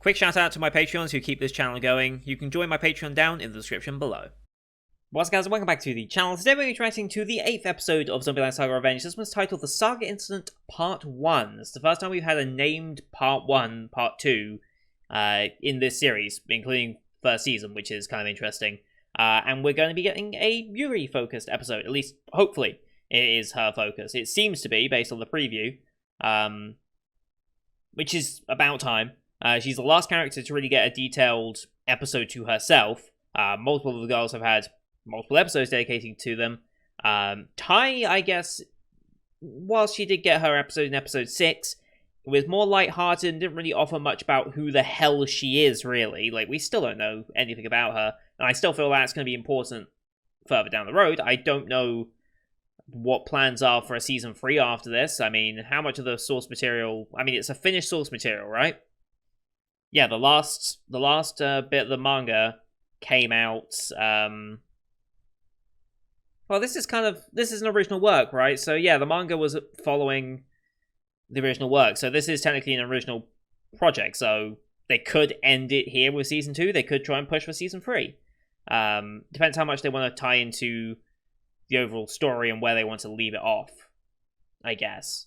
Quick shout out to my Patreons who keep this channel going. You can join my Patreon down in the description below. What's up, guys, and welcome back to the channel. Today we're interacting to the 8th episode of Zombie Land Saga Revenge. This one's titled The Saga Incident Part 1. It's the first time we've had a named Part 1, Part 2 in this series, including first season, which is kind of interesting. And we're going to be getting a Yuri-focused episode, at least, hopefully, it is her focus. It seems to be, based on the preview, which is about time. She's the last character to really get a detailed episode to herself. Multiple of the girls have had multiple episodes dedicated to them. Tai, I guess, whilst she did get her episode in episode 6, it was more lighthearted and didn't really offer much about who the hell she is, really. Like, we still don't know anything about her, and I still feel that's going to be important further down the road. I don't know what plans are for a season 3 after this. I mean, how much of the source material... I mean, it's a finished source material, right? Yeah, the last bit of the manga came out... Well, this is an original work, right? So yeah, the manga was following the original work. So this is technically an original project. So they could end it here with season 2. They could try and push for season 3. Depends how much they want to tie into the overall story and where they want to leave it off, I guess.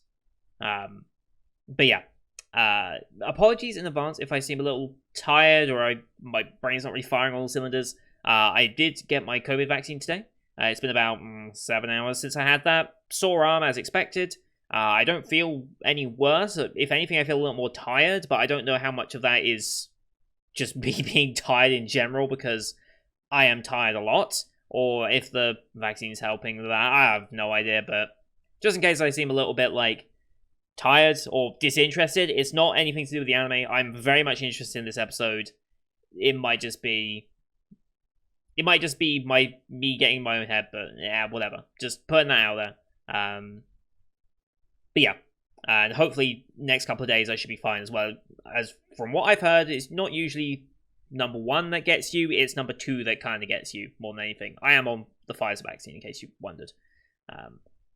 But yeah, apologies in advance if I seem a little tired or my brain's not really firing on all cylinders. I did get my COVID vaccine today. It's been about 7 hours since I had that. Sore arm as expected. I don't feel any worse. If anything, I feel a little more tired, but I don't know how much of that is just me being tired in general because I am tired a lot, or if the vaccine's helping with that. I have no idea, but just in case I seem a little bit like tired or disinterested, it's not anything to do with the anime. I'm very much interested in this episode. It might just be me getting in my own head, but yeah, whatever. Just putting that out there. But yeah, and hopefully next couple of days I should be fine as well. As from what I've heard, it's not usually number 1 that gets you, it's number 2 that kind of gets you more than anything. I am on the Pfizer vaccine, in case you wondered.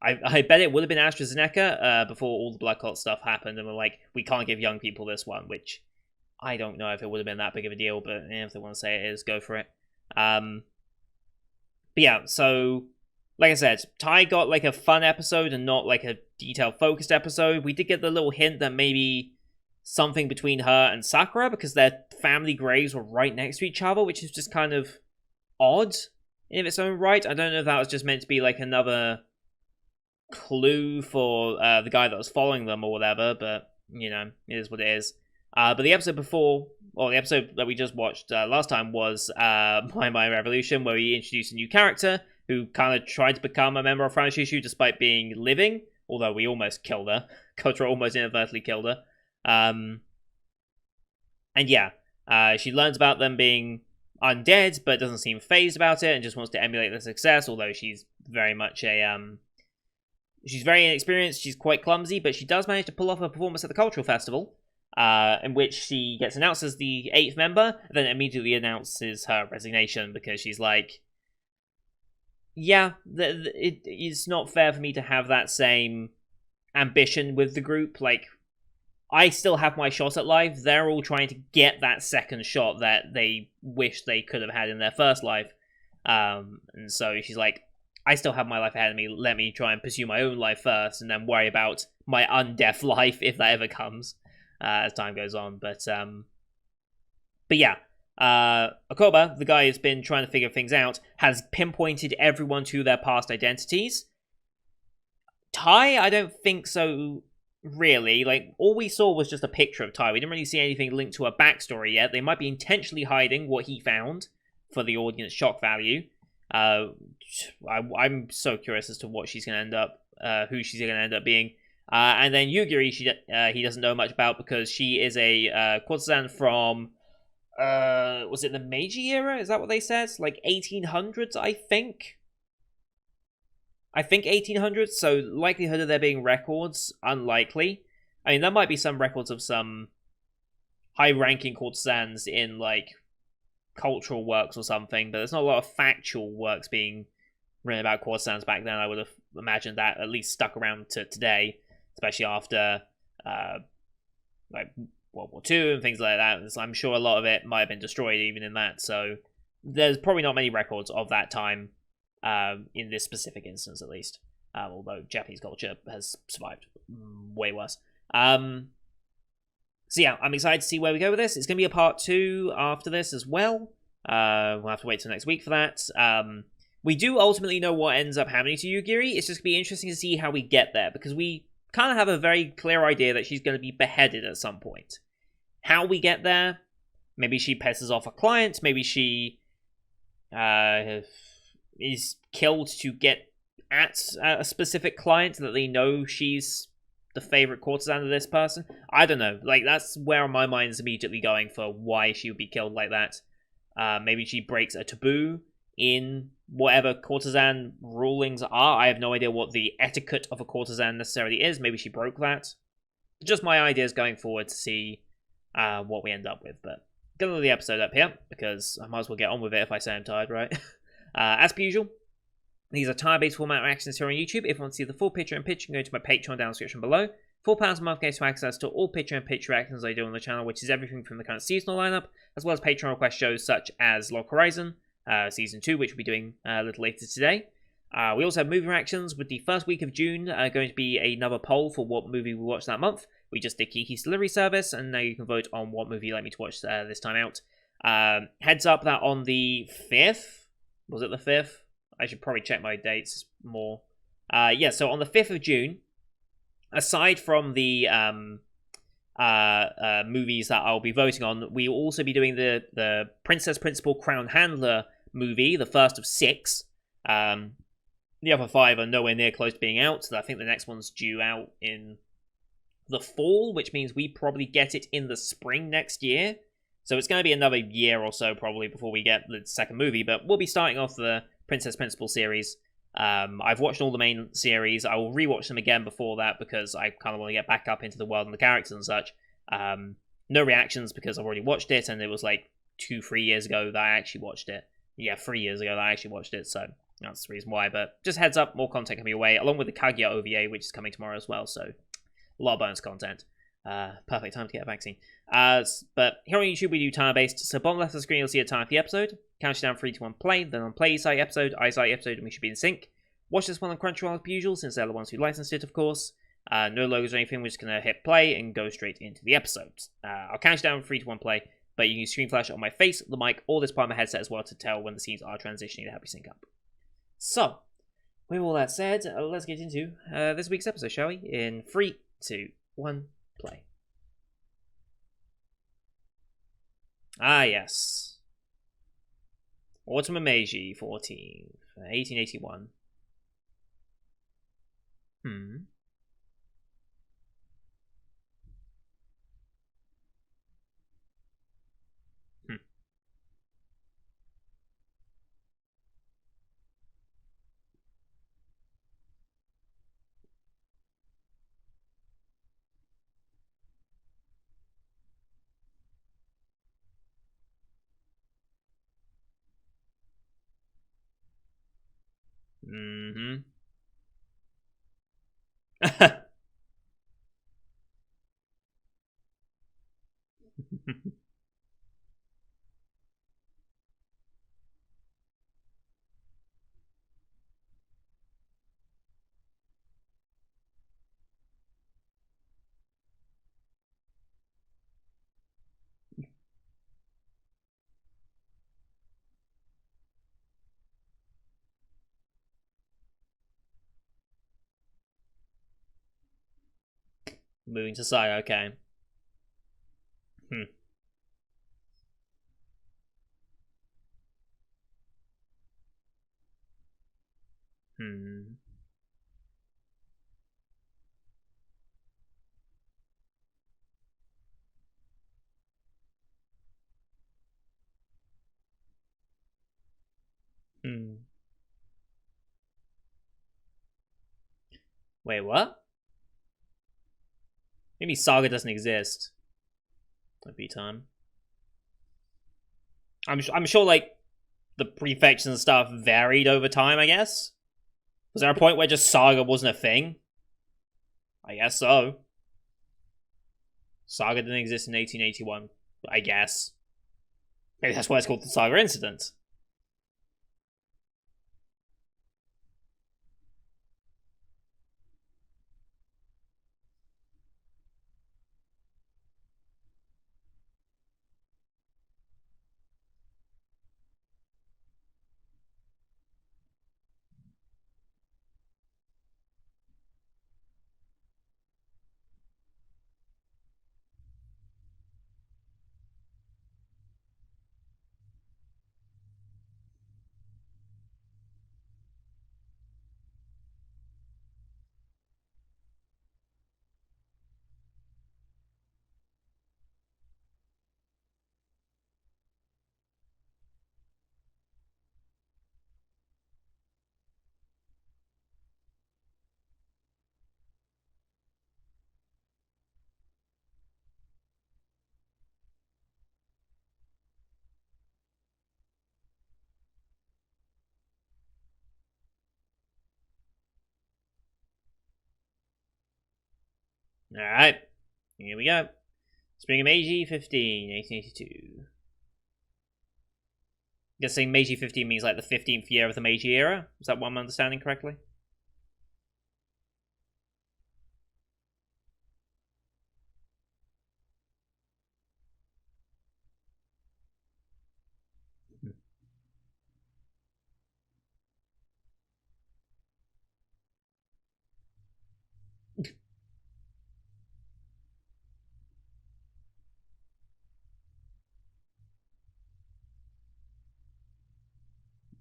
I bet it would have been AstraZeneca before all the blood clot stuff happened, and we're like, we can't give young people this one, which I don't know if it would have been that big of a deal, but if they want to say it is, go for it. But yeah, so like I said, Tai got like a fun episode and not like a detailed focused episode. We did get the little hint that maybe something between her and Sakura, because their family graves were right next to each other, which is just kind of odd in its own right. I don't know if that was just meant to be like another clue for the guy that was following them or whatever, but you know, it is what it is. But the episode before, or the episode that we just watched last time was My Revolution, where we introduced a new character who kind of tried to become a member of Franchise despite being living, although we almost killed her. Kotra almost inadvertently killed her. And yeah, she learns about them being undead, but doesn't seem fazed about it and just wants to emulate their success, although she's very much she's very inexperienced, she's quite clumsy, but she does manage to pull off a performance at the cultural festival. In which she gets announced as the 8th member, and then immediately announces her resignation because she's like, yeah, it's not fair for me to have that same ambition with the group. Like, I still have my shot at life. They're all trying to get that second shot that they wish they could have had in their first life. And so she's like, I still have my life ahead of me. Let me try and pursue my own life first, and then worry about my undeaf life if that ever comes. As time goes on, but yeah, Akoba, the guy who's been trying to figure things out, has pinpointed everyone to their past identities. Tai, I don't think so, really. Like, all we saw was just a picture of Tai. We didn't really see anything linked to her backstory yet. They might be intentionally hiding what he found for the audience shock value. I'm so curious as to what she's going to end up, who she's going to end up being. And then Yugiri, he doesn't know much about because she is a courtesan from, was it the Meiji era? Is that what they said? Like 1800s, I think? I think 1800s, so likelihood of there being records, unlikely. I mean, there might be some records of some high-ranking courtesans in, like, cultural works or something, but there's not a lot of factual works being written about courtesans back then. I would have imagined that at least stuck around to today. Especially after, like, World War II and things like that. So I'm sure a lot of it might have been destroyed even in that. So there's probably not many records of that time in this specific instance, at least. Although Japanese culture has survived way worse. So yeah, I'm excited to see where we go with this. It's going to be a part 2 after this as well. We'll have to wait till next week for that. We do ultimately know what ends up happening to Yugiri. It's just going to be interesting to see how we get there, because we kind of have a very clear idea that she's going to be beheaded at some point. How we get there, maybe she pisses off a client, maybe she is killed to get at a specific client that they know she's the favorite courtesan of this person. I don't know. Like, that's where my mind is immediately going for why she would be killed like that. Maybe she breaks a taboo in whatever courtesan rulings are. I have no idea what the etiquette of a courtesan necessarily is. Maybe she broke that. Just my ideas going forward to see what we end up with. But gonna leave the episode up here, because I might as well get on with it if I say I'm tired, right? As per usual, these are time-based format reactions here on YouTube. If you want to see the full picture and pitch, you can go to my Patreon down in the description below. £4 a month gets you access to all picture and pitch reactions I do on the channel, which is everything from the current seasonal lineup, as well as Patreon request shows such as Log Horizon, Season 2, which we'll be doing a little later today. We also have movie reactions, with the first week of June going to be another poll for what movie we watch that month. We just did Kiki's Delivery Service, and now you can vote on what movie you'd like me to watch this time out. Heads up that on the 5th, was it the 5th? I should probably check my dates more. Yeah, so on the 5th of June, aside from the movies that I'll be voting on, we will also be doing the Princess Principal Crown Handler movie, the first of 6. The other 5 are nowhere near close to being out, so I think the next one's due out in the fall, which means we probably get it in the spring next year. So it's going to be another year or so probably before we get the second movie, but we'll be starting off the Princess Principal series. I've watched all the main series. I will rewatch them again before that, because I kind of want to get back up into the world and the characters and such. No reactions, because I've already watched it, and it was like 2-3 years ago that I actually watched it. Yeah, 3 years ago that I actually watched it, so that's the reason why. But just heads up, more content coming away, along with the Kaguya OVA, which is coming tomorrow as well, so a lot of bonus content. Perfect time to get a vaccine. But here on YouTube we do timer-based, so bottom left of the screen you'll see a time for the episode. Count down 3, 2, 1, play, then on play site episode, I site episode, and we should be in sync. Watch this one on Crunchyroll as per usual, since they're the ones who licensed it, of course. No logos or anything, we're just going to hit play and go straight into the episodes. I'll count down 3, 2, 1, play, but you can screen flash on my face, the mic, or this part of my headset as well to tell when the scenes are transitioning to help you sync up. So, with all that said, let's get into this week's episode, shall we? In 3, 2, 1, play. Ah, yes. Autumn of Meiji 14th, 1881. Hmm. Mm-hmm. Moving to Saga, okay. Hmm. Hmm. Hmm. Wait, what? Maybe Saga doesn't exist. That'd be time. I'm sure, like, the prefects and stuff varied over time, I guess? Was there a point where just Saga wasn't a thing? I guess so. Saga didn't exist in 1881, I guess. Maybe that's why it's called the Saga Incident. Alright, here we go. Spring of Meiji 15, 1882. Guessing Meiji 15 means like the 15th year of the Meiji era? Is that what I'm understanding correctly?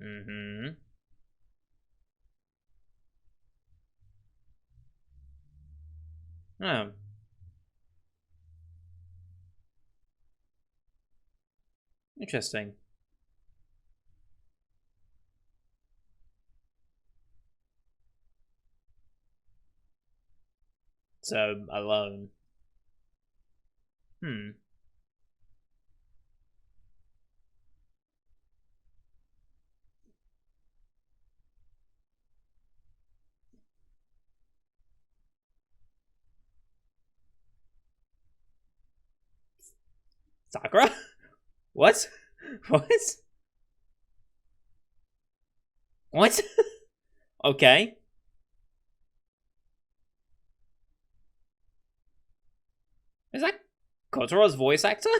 Mm-hmm. Oh. Interesting. So, alone. Hmm. Sakura? What? What? What? Okay. Is that Kotoro's voice actor?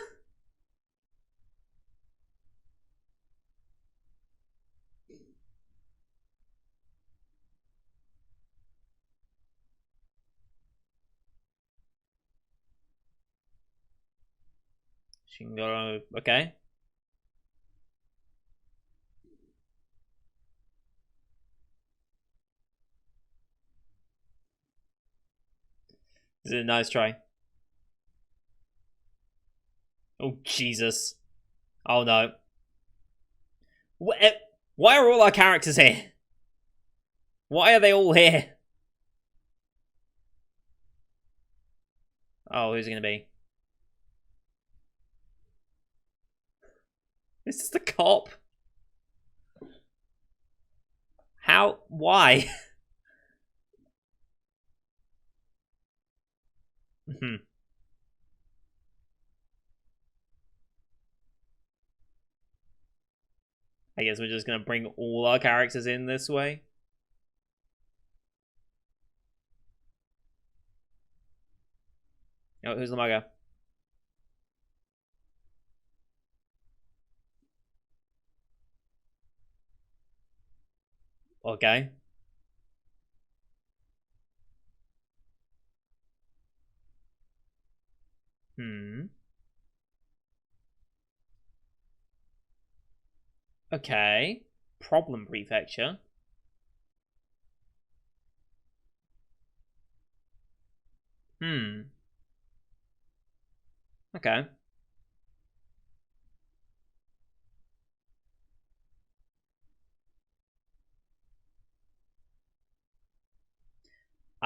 Shingoro. Okay. This is a nice try. Oh, Jesus. Oh, no. Why are all our characters here? Why are they all here? Oh, who's it gonna be? Is this the cop? How? Why? I guess we're just gonna bring all our characters in this way. Oh, who's the mugger? Okay. Hmm. Okay. Problem prefecture. Hmm. Okay.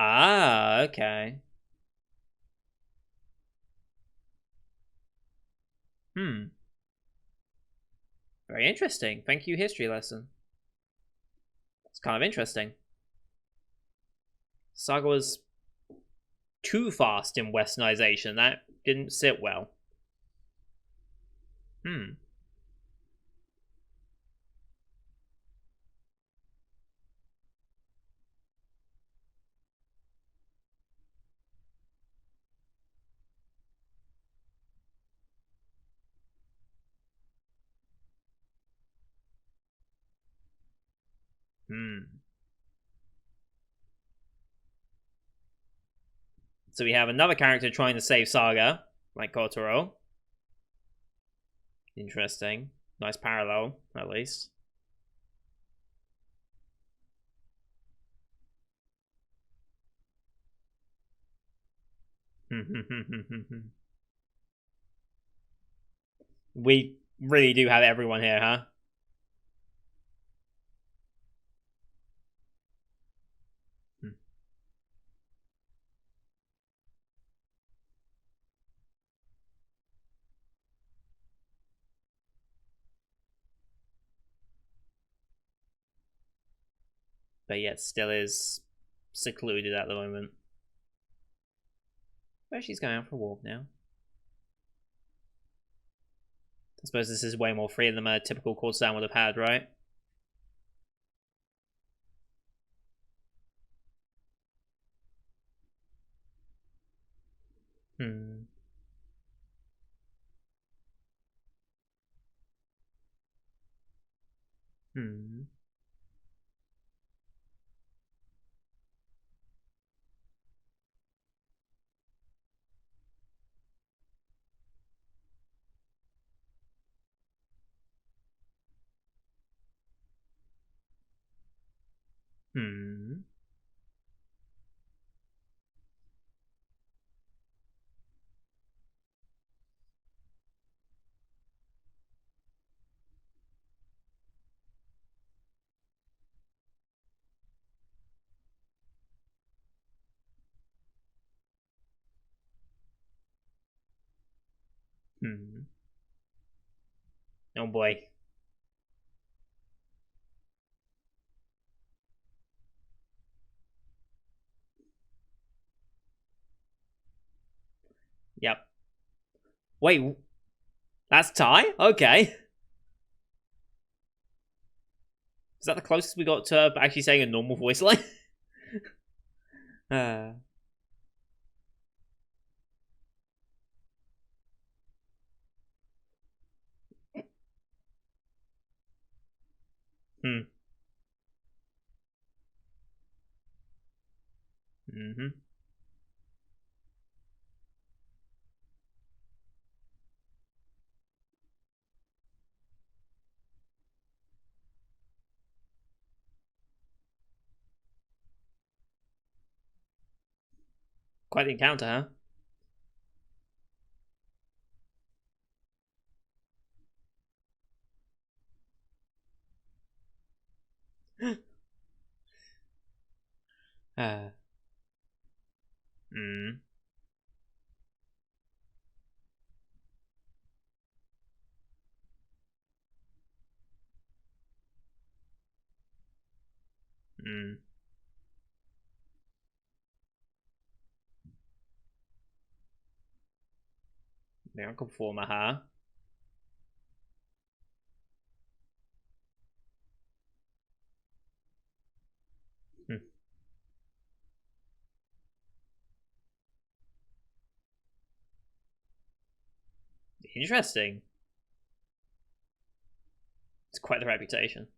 Ah, okay. Hmm. Very interesting. Thank you, history lesson. It's kind of interesting. Saga was too fast in westernization. That didn't sit well. Hmm. Hmm. So we have another character trying to save Saga, like Kotaro. Interesting. Nice parallel, at least. We really do have everyone here, huh? But yet still is secluded at the moment. But she's going out for a walk now. I suppose this is way more free than a typical courtesan would have had, right? Hmm. Hmm. Hmm. Hmm. Oh boy. Yep. Wait, that's Ty? Okay. Is that the closest we got to actually saying a normal voice line? uh. Hmm. Mm-hmm. Quite the encounter, huh? Mm. Mm. The uncle former, huh? Hmm. Interesting. It's quite the reputation.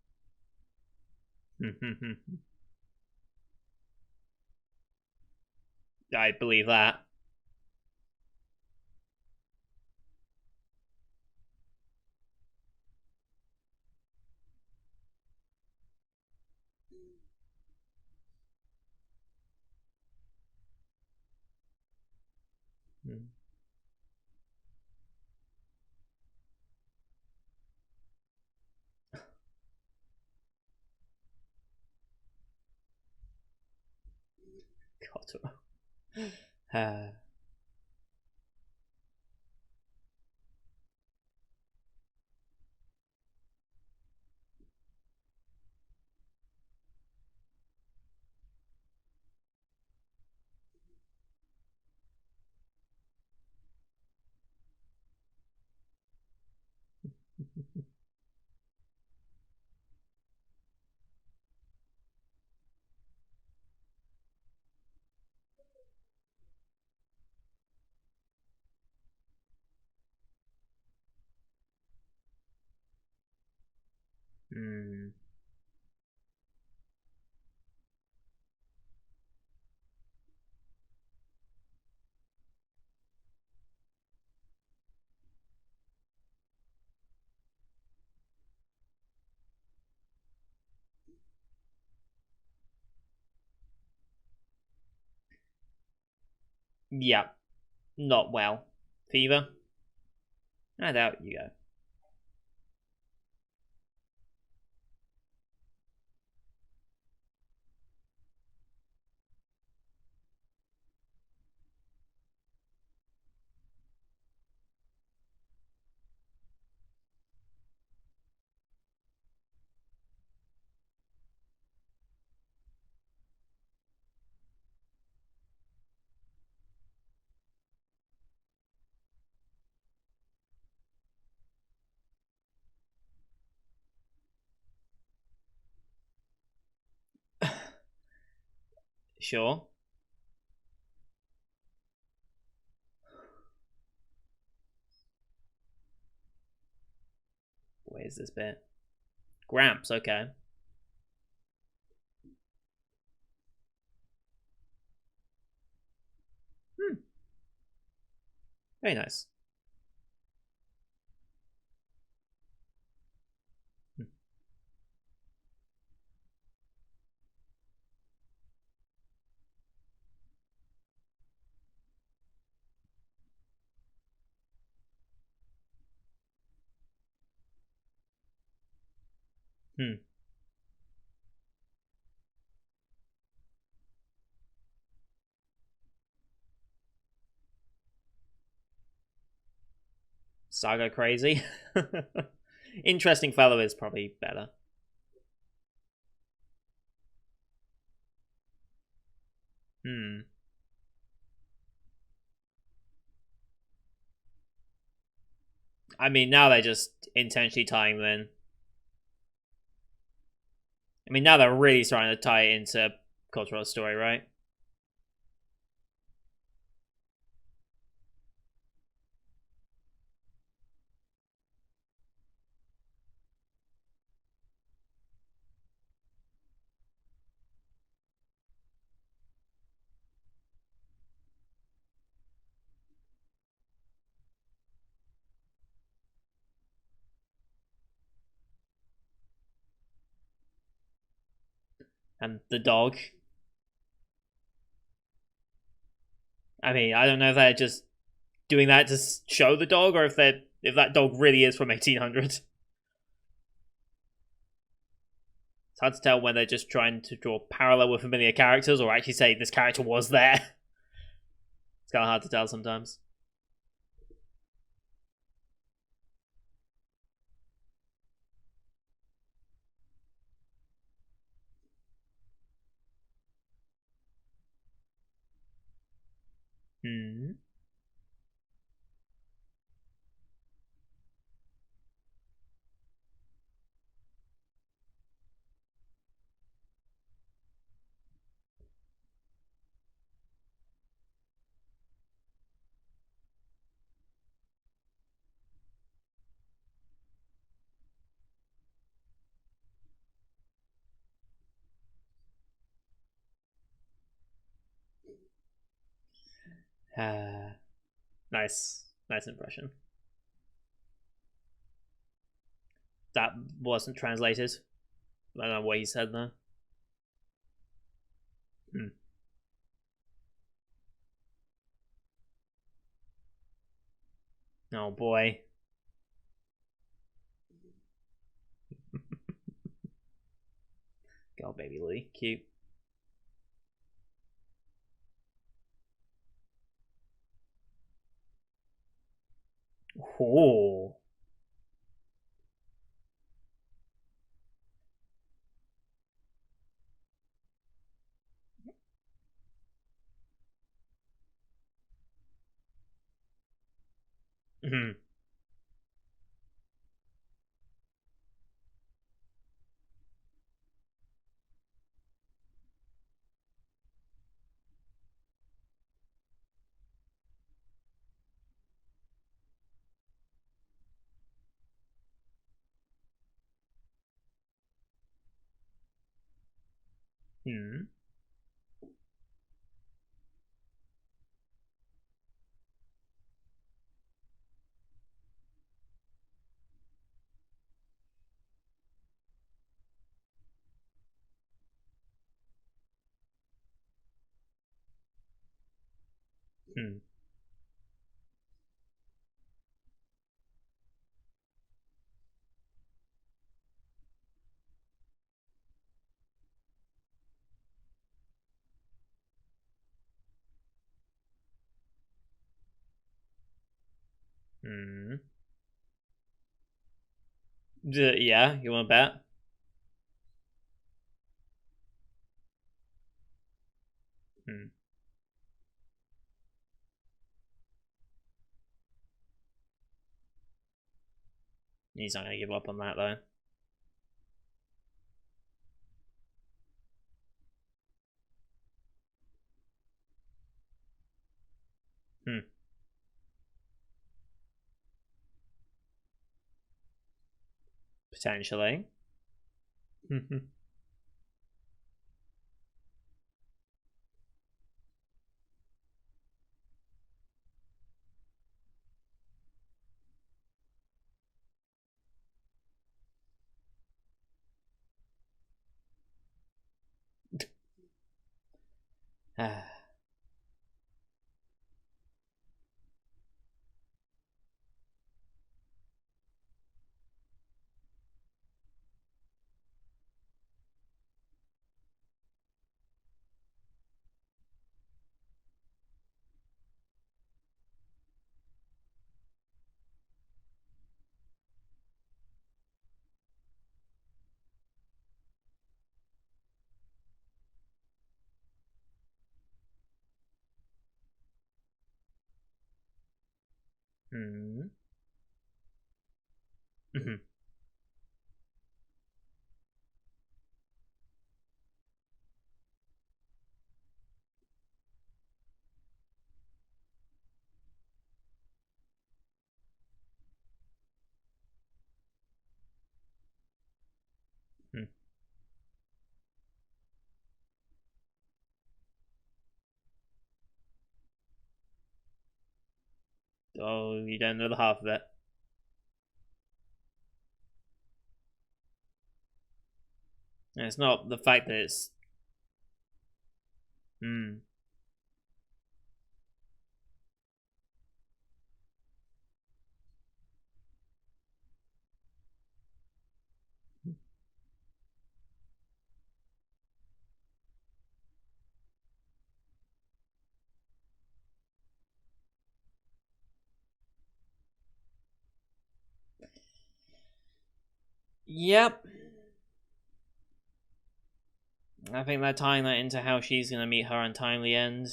I believe that. Mm. God. Hmm. Yeah, not well. Fever? And out you go. Sure. Where's this bit? Gramps, okay. Hmm. Very nice. Hmm. Hmm. Saga crazy. Interesting fellow is probably better. Hmm. I mean, now they're just intentionally tying them in. I mean, now they're really starting to tie it into cultural story, right? And the dog. I mean, I don't know if they're just doing that to show the dog, or if that dog really is from 1800. It's hard to tell when they're just trying to draw parallel with familiar characters, or actually say this character was there. It's kind of hard to tell sometimes. Hmm. Nice impression. That wasn't translated. I don't know what he said there. Hmm. Oh boy. God, baby Lee, cute. Oh. Hmm. Hmm. Hmm. Hmm. Yeah, you want to bet? Hmm. He's not going to give up on that, though. Hmm. Potentially. Hmm. Hmm. Hmm. Oh, you don't know the half of it. And it's not the fact that it's. Hmm. Yep. I think they're tying that into how she's going to meet her untimely end.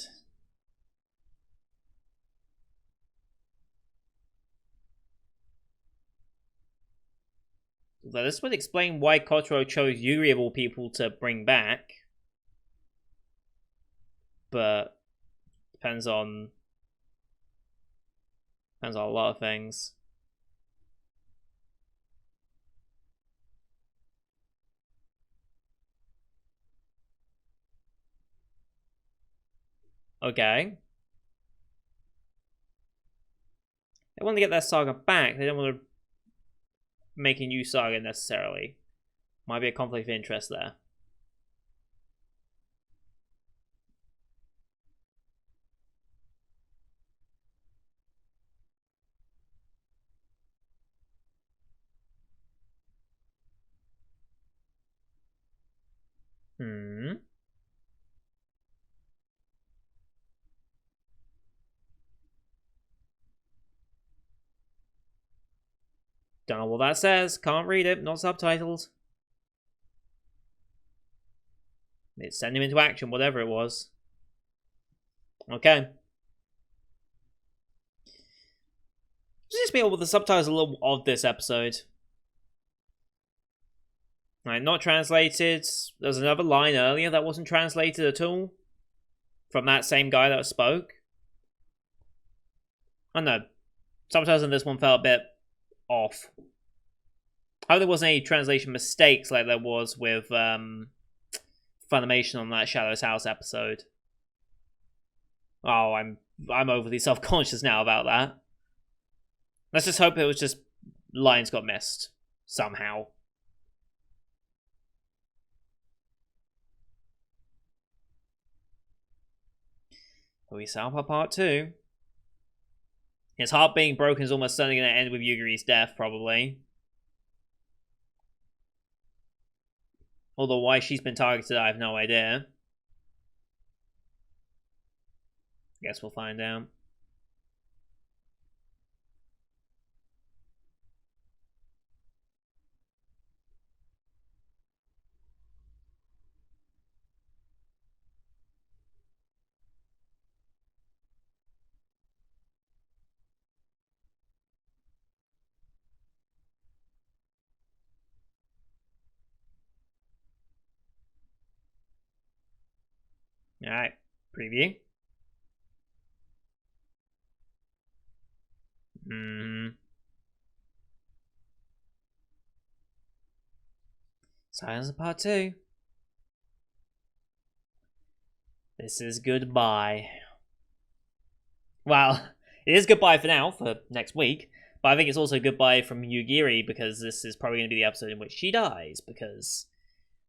Though this would explain why Kotaro chose Yuri of all people to bring back. But depends on a lot of things. Okay. They want to get their saga back. They don't want to make a new saga necessarily. Might be a conflict of interest there. Hmm. Don't know what that says. Can't read it. Not subtitled. It's send him into action, whatever it was. Okay. Just be able with the subtitles a little odd this episode. Right, not translated. There's another line earlier that wasn't translated at all from that same guy that spoke. I don't know. Subtitles in this one felt a bit off. I hope there wasn't any translation mistakes like there was with Funimation on that Shadow's House episode. Oh, I'm overly self-conscious now about that. Let's just hope it was just lines got missed somehow. We Salpa Part 2. His heart being broken is almost certainly going to end with Yugiri's death, probably. Although why she's been targeted, I have no idea. Guess we'll find out. Alright, preview. Silence Part 2. This is goodbye. Well, it is goodbye for now, for next week. But I think it's also goodbye from Yugiri, because this is probably going to be the episode in which she dies. Because,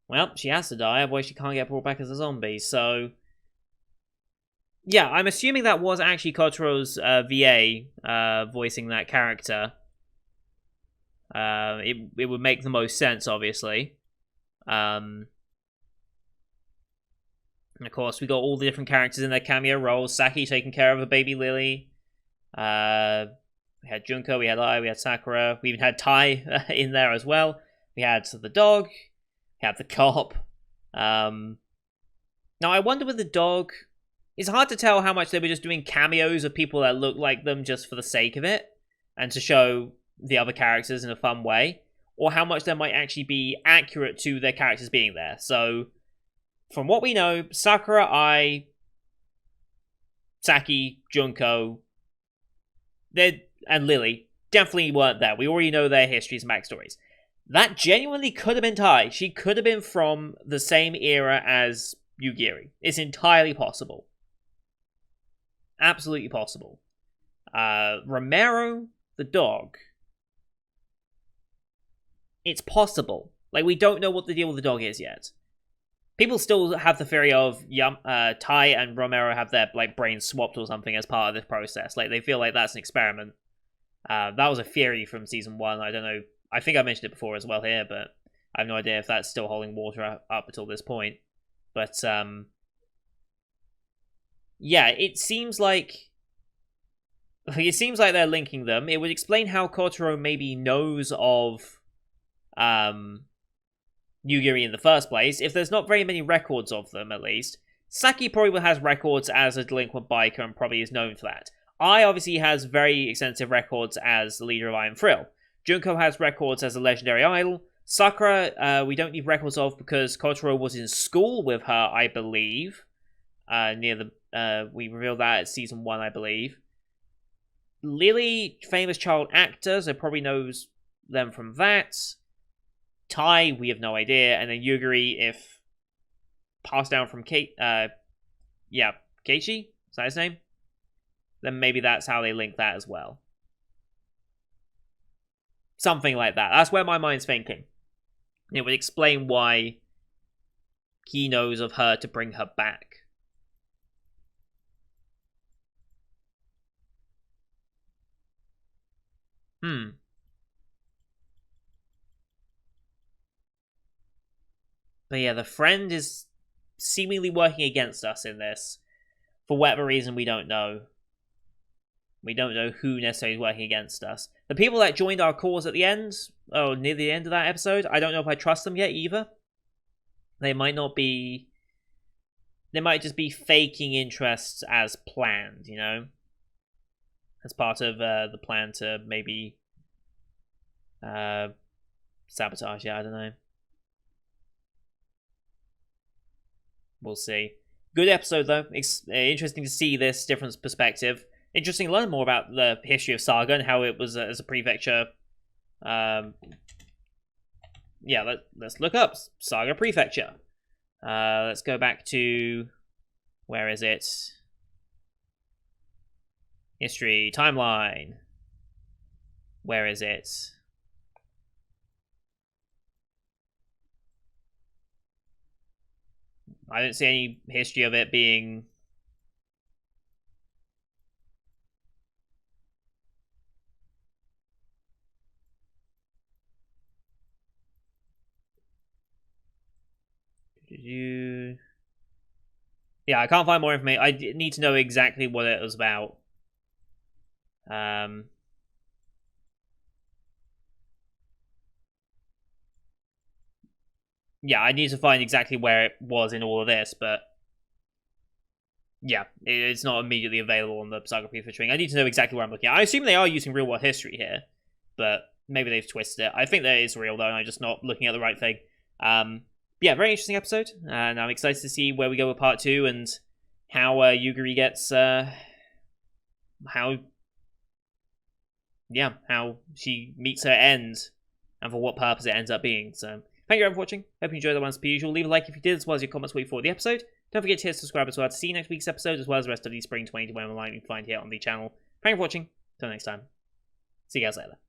well, she has to die, otherwise she can't get brought back as a zombie. So, yeah, I'm assuming that was actually Kotaro's VA voicing that character. It would make the most sense, obviously. And of course, we got all the different characters in their cameo roles. Saki taking care of a baby Lily. We had Junko, we had Ai, we had Sakura. We even had Tai in there as well. We had the dog. We had the cop. Now, I wonder with the dog... It's hard to tell how much they were just doing cameos of people that look like them just for the sake of it. And to show the other characters in a fun way. Or how much they might actually be accurate to their characters being there. So... From what we know, Sakura, Ai, Saki, Junko, and Lily definitely weren't there. We already know their histories and backstories. That genuinely could have been Tai. She could have been from the same era as Yugiri. It's entirely possible. Absolutely possible. Romero, the dog. It's possible. Like, we don't know what the deal with the dog is yet. People still have the theory of Tai and Romero have their brains swapped or something as part of this process. Like, they feel like that's an experiment. That was a theory from season 1. I don't know. I think I mentioned it before as well here, but I have no idea if that's still holding water up until this point. But, yeah, it seems like they're linking them. It would explain how Kotaro maybe knows of, Yugiri in the first place, if there's not very many records of them, at least. Saki probably has records as a delinquent biker and probably is known for that. Ai obviously has very extensive records as the leader of Iron Frill. Junko has records as a legendary idol. Sakura, we don't need records of because Kotaro was in school with her, I believe. We revealed that at season 1, I believe. Lily, famous child actor, so probably knows them from that. Tai, we have no idea, and then Yugiri, if passed down from Keiichi? Is that his name? Then maybe that's how they link that as well. Something like that. That's where my mind's thinking. It would explain why he knows of her to bring her back. But yeah, the friend is seemingly working against us in this. For whatever reason, we don't know. We don't know who necessarily is working against us. The people that joined our cause at the end, near the end of that episode, I don't know if I trust them yet either. They might not be... They might just be faking interests as planned, you know? As part of the plan to maybe... sabotage, I don't know. We'll see. Good episode, though. It's interesting to see this different perspective. Interesting to learn more about the history of Saga and how it was as a prefecture. Yeah, let's look up Saga Prefecture. Let's go back to... Where is it? History, timeline. Where is it? I don't see any history of it being... Yeah, I can't find more information. I need to know exactly what it was about. Yeah, I need to find exactly where it was in all of this, but yeah, it's not immediately available on the Saga Proof String. I need to know exactly where I'm looking at. I assume they are using real world history here, but maybe they've twisted it. I think that is real, though, and I'm just not looking at the right thing. Yeah, very interesting episode, and I'm excited to see where we go with part 2 and how Yugiri gets, how she meets her end and for what purpose it ends up being. So, thank you everyone for watching. Hope you enjoyed the ones per usual. Leave a like if you did, as well as your comments what you thought of the episode. Don't forget to hit subscribe as well to see next week's episode, as well as the rest of the Spring 2021 online you can find here on the channel. Thank you for watching. Until next time. See you guys later.